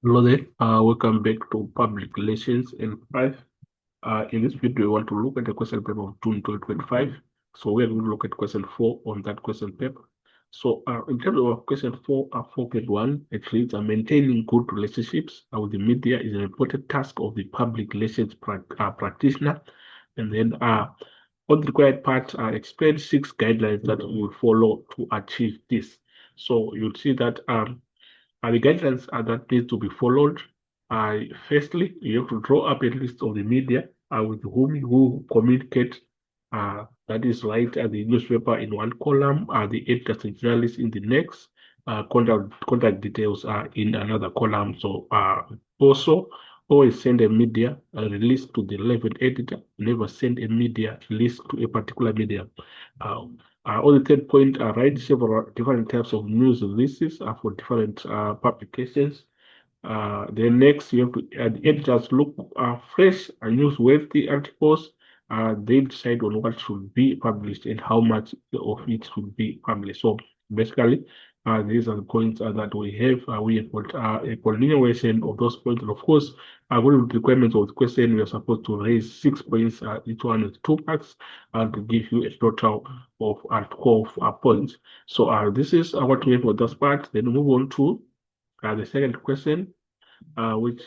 Hello there, welcome back to Public Relations in 5. In this video, we want to look at the question paper of June 2025. So we are going to look at question 4 on that question paper. So in terms of question 4, 4.1, it reads, maintaining good relationships with the media is an important task of the public relations practitioner. And then on the required part, explain 6 guidelines that we will follow to achieve this. So you'll see that the guidelines that need to be followed. Firstly, you have to draw up a list of the media with whom you communicate. That is right at the newspaper in one column, the editors and journalists in the next, contact details are in another column. So also, always send a media release to the relevant editor. Never send a media release to a particular media. On the third point, write several different types of news releases for different publications. Then next, you have to the editors look fresh and newsworthy articles. They decide on what should be published and how much of it should be published. So basically, these are the points that we have. We have got a continuation of those points. And of course, according to the requirements of the question, we are supposed to raise 6 points, each one with 2 marks, to give you a total of 12 points. So this is what we have for this part. Then move on to the second question, which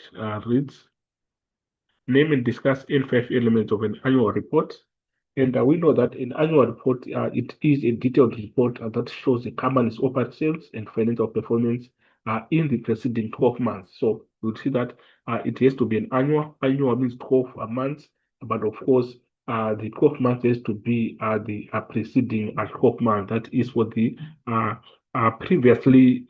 reads, name and discuss in 5 elements of an annual report. And we know that an annual report, it is a detailed report that shows the company's operations and financial performance in the preceding 12 months. So you'll see that it has to be an annual. Annual means 12 months, but of course, the 12 months has to be the preceding 12 months. That is for the previously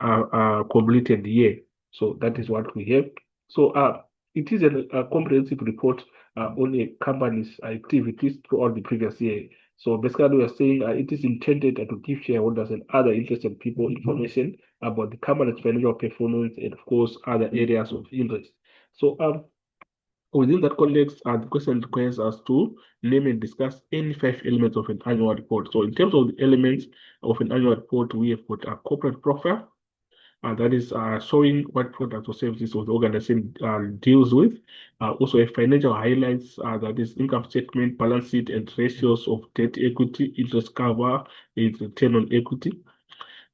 completed year. So that is what we have. So it is a comprehensive report on a company's activities throughout the previous year. So basically, we are saying it is intended to give shareholders and other interested people information about the company's financial performance and, of course, other areas of interest. So within that context, the question requires us to name and discuss any 5 elements of an annual report. So in terms of the elements of an annual report, we have got a corporate profile, that is showing what products or services the organization deals with. Also, a financial highlights, that is income statement, balance sheet, and ratios of debt equity, interest cover, and return on equity.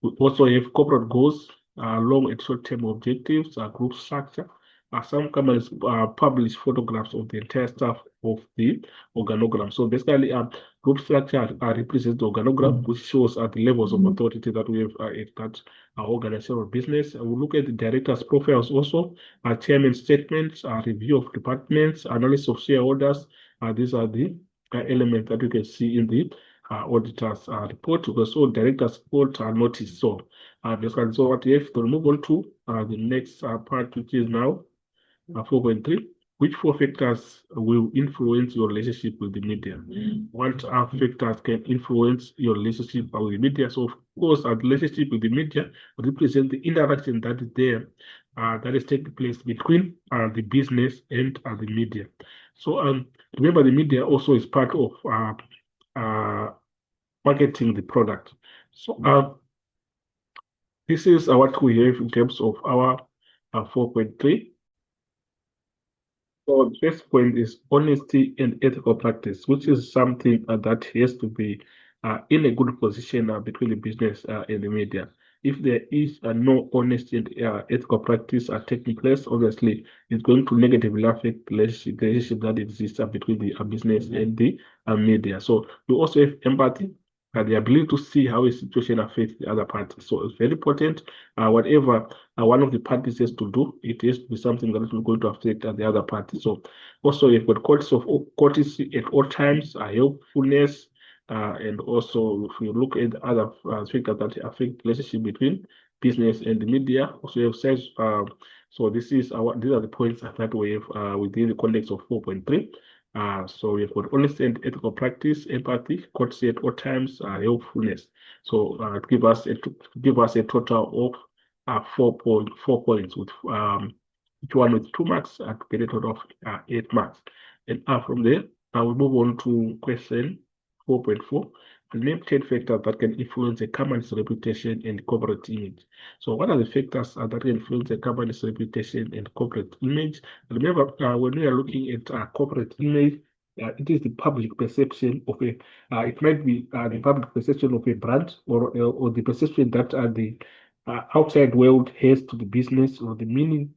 We also have corporate goals, long and short-term objectives, group structure. Some companies publish photographs of the entire staff of the organogram. So basically, group structure represents the organogram, which shows the levels of authority that we have at that organizational business. We look at the directors' profiles also, chairman statements, review of departments, analysis of shareholders. These are the elements that you can see in the auditors report, because all directors report are noticed. So basically, so what we have to move on to the next part, which is now 4.3. Which 4 factors will influence your relationship with the media? What factors can influence your relationship with the media? So, of course, our relationship with the media represents the interaction that is there, that is taking place between the business and the media. So, remember, the media also is part of marketing the product. So, this is what we have in terms of our 4.3. So the first point is honesty and ethical practice, which is something that has to be in a good position between the business and the media. If there is no honesty and ethical practice taking place, obviously it's going to negatively affect the relationship that exists between the business and the media. So you also have empathy, the ability to see how a situation affects the other party. So it's very important. Whatever one of the parties has to do, it has to be something that is not going to affect the other party. So also you've got courtesy at all times, helpfulness, and also if you look at other factors that affect relationship between business and the media, also you have said, so these are the points that we have within the context of 4.3. So we've got honesty and ethical practice, empathy, courtesy at all times, helpfulness. So give us a total of 4.4 points, with each one with 2 marks to get a total of 8 marks. And from there, we move on to question 4.4. name 10 factors that can influence a company's reputation and corporate image. So what are the factors that can influence a company's reputation and corporate image? Remember, when we are looking at corporate image, it is the public perception of a, it might be the public perception of a brand, or the perception that the outside world has to the business, or the meaning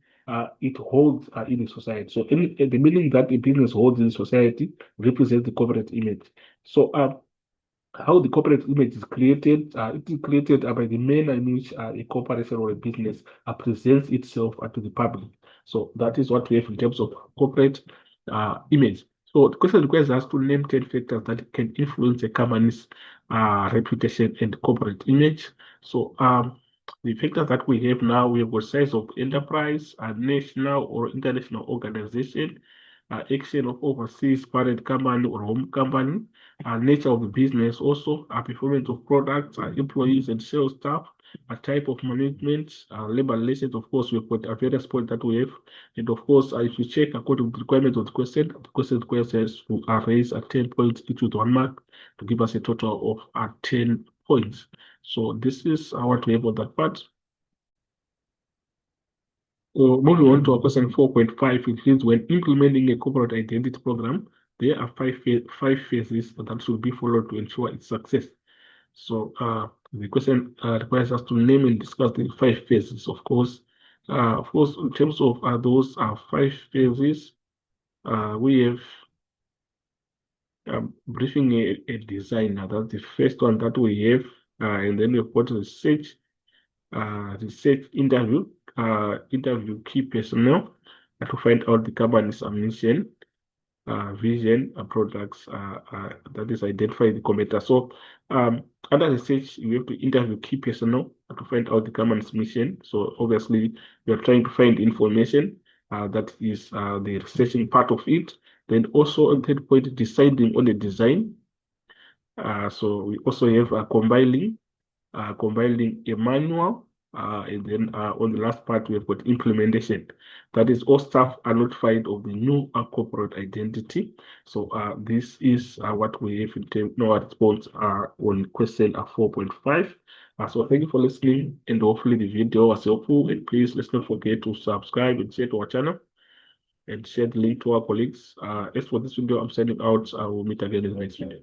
it holds in the society. So the meaning that a business holds in society represents the corporate image. So how the corporate image is created. It is created by the manner in which a corporation or a business presents itself to the public. So that is what we have in terms of corporate image. So the question requires us to name 10 factors that can influence a company's reputation and corporate image. So the factors that we have now, we have got size of enterprise, a national or international organization, action of overseas parent company or home company, nature of the business, also performance of products, employees and sales staff, a type of management, labor relations. Of course, we've got various points that we have. And of course, if you check according to the requirements of the question requires us to raise 10 points each with 1 mark to give us a total of 10 points. So this is what we have on that part. So moving on to our question 4.5, it says when implementing a corporate identity program, there are five phases that should be followed to ensure its success. So the question requires us to name and discuss the 5 phases. Of course, in terms of those 5 phases, we have briefing a designer. That's the first one that we have, and then we've got research interview, interview key personnel to find out the company's mission, vision, products, that is identify the commenter. So under research, you have to interview key personnel to find out the company's mission. So obviously, you are trying to find information that is the researching part of it. Then also on third point, deciding on the design. So we also have compiling a manual, and then on the last part, we have got implementation. That is, all staff are notified of the new corporate identity. So this is what we have in terms of response on question 4.5. So thank you for listening, and hopefully the video was helpful. And please, let's not forget to subscribe and share to our channel and share the link to our colleagues. As for this video, I'm signing out. I will meet again in the next video.